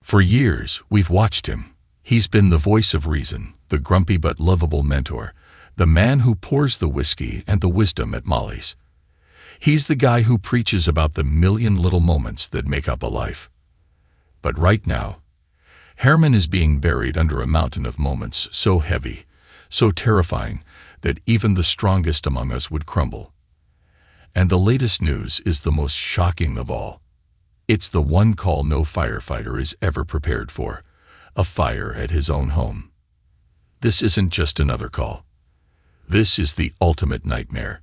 For years, we've watched him. He's been the voice of reason, the grumpy but lovable mentor, the man who pours the whiskey and the wisdom at Molly's. He's the guy who preaches about the million little moments that make up a life. But right now, Herrmann is being buried under a mountain of moments so heavy, so terrifying, that even the strongest among us would crumble. And the latest news is the most shocking of all. It's the one call no firefighter is ever prepared for, a fire at his own home. This isn't just another call. This is the ultimate nightmare.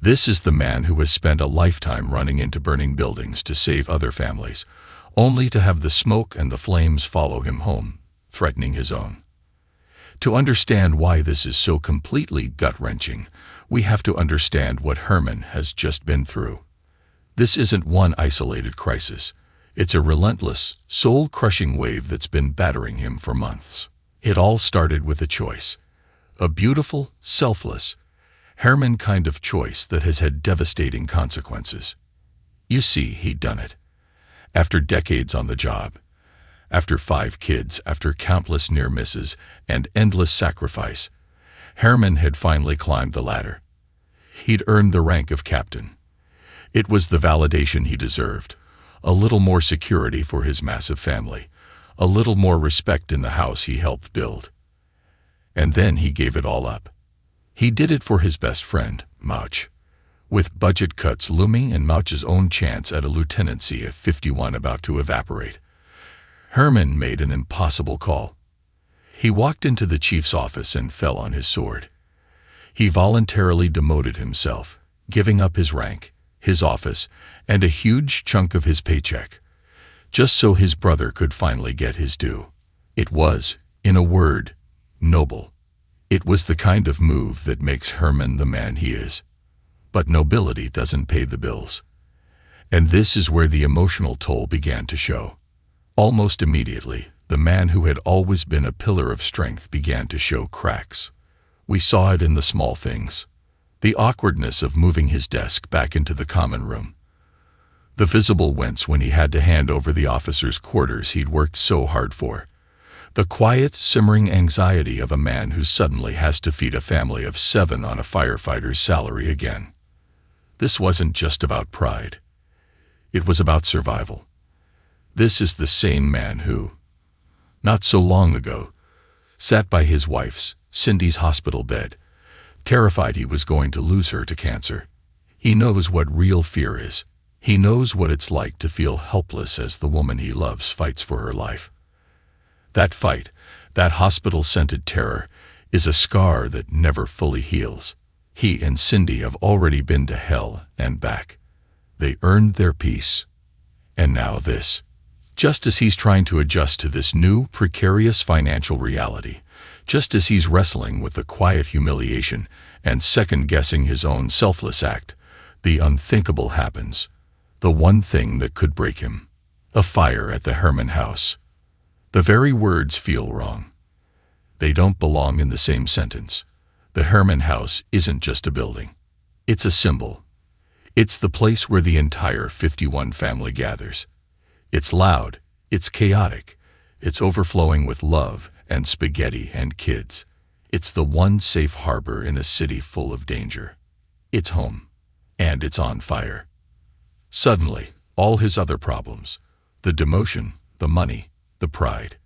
This is the man who has spent a lifetime running into burning buildings to save other families, only to have the smoke and the flames follow him home, threatening his own. To understand why this is so completely gut-wrenching, we have to understand what Herrmann has just been through. This isn't one isolated crisis. It's a relentless, soul-crushing wave that's been battering him for months. It all started with a choice. A beautiful, selfless, Herrmann kind of choice that has had devastating consequences. You see, he'd done it. After decades on the job, after 5 kids, after countless near misses and endless sacrifice, Herrmann had finally climbed the ladder. He'd earned the rank of captain. It was the validation he deserved, a little more security for his massive family, a little more respect in the house he helped build. And then he gave it all up. He did it for his best friend, Mauch. With budget cuts looming and Mauch's own chance at a lieutenancy at 51 about to evaporate, Herrmann made an impossible call. He walked into the chief's office and fell on his sword. He voluntarily demoted himself, giving up his rank, his office, and a huge chunk of his paycheck, just so his brother could finally get his due. It was, in a word, noble. It was the kind of move that makes Herrmann the man he is. But nobility doesn't pay the bills. And this is where the emotional toll began to show. Almost immediately, the man who had always been a pillar of strength began to show cracks. We saw it in the small things. The awkwardness of moving his desk back into the common room. The visible wince when he had to hand over the officers' quarters he'd worked so hard for. The quiet, simmering anxiety of a man who suddenly has to feed a family of 7 on a firefighter's salary again. This wasn't just about pride. It was about survival. This is the same man who, not so long ago, sat by his wife's, Cindy's hospital bed, terrified he was going to lose her to cancer. He knows what real fear is. He knows what it's like to feel helpless as the woman he loves fights for her life. That fight, that hospital-scented terror, is a scar that never fully heals. He and Cindy have already been to hell and back. They earned their peace. And now this. Just as he's trying to adjust to this new, precarious financial reality, just as he's wrestling with the quiet humiliation and second-guessing his own selfless act, the unthinkable happens. The one thing that could break him. A fire at the Herrmann house. The very words feel wrong. They don't belong in the same sentence. The Herrmann house isn't just a building. It's a symbol. It's the place where the entire 51 family gathers. It's loud, it's chaotic, it's overflowing with love and spaghetti and kids. It's the one safe harbor in a city full of danger. It's home. And it's on fire. Suddenly, all his other problems, the demotion, the money, the pride,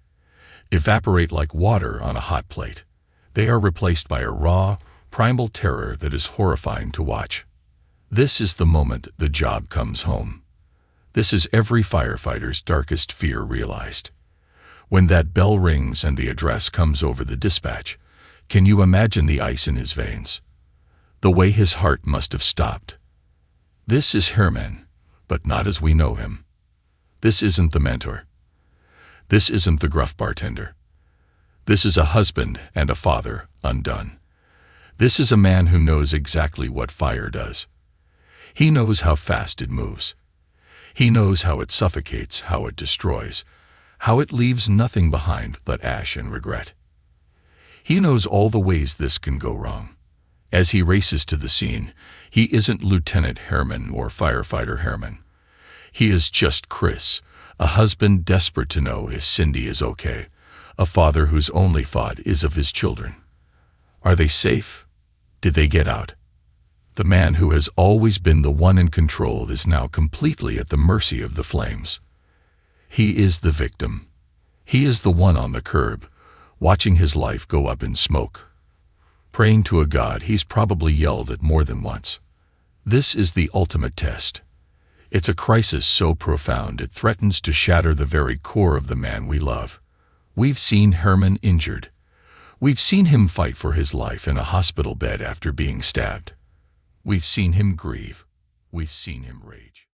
evaporate like water on a hot plate. They are replaced by a raw, primal terror that is horrifying to watch. This is the moment the job comes home. This is every firefighter's darkest fear realized. When that bell rings and the address comes over the dispatch, can you imagine the ice in his veins? The way his heart must have stopped. This is Herrmann, but not as we know him. This isn't the mentor. This isn't the gruff bartender. This is a husband and a father undone. This is a man who knows exactly what fire does. He knows how fast it moves. He knows how it suffocates, how it destroys, how it leaves nothing behind but ash and regret. He knows all the ways this can go wrong. As he races to the scene, he isn't Lieutenant Herrmann or Firefighter Herrmann. He is just Chris, A husband desperate to know if Cindy is okay. A father whose only thought is of his children. Are they safe? Did they get out? The man who has always been the one in control is now completely at the mercy of the flames. He is the victim. He is the one on the curb, watching his life go up in smoke, praying to a God he's probably yelled at more than once. This is the ultimate test. It's a crisis so profound it threatens to shatter the very core of the man we love. We've seen Herrmann injured. We've seen him fight for his life in a hospital bed after being stabbed. We've seen him grieve. We've seen him rage.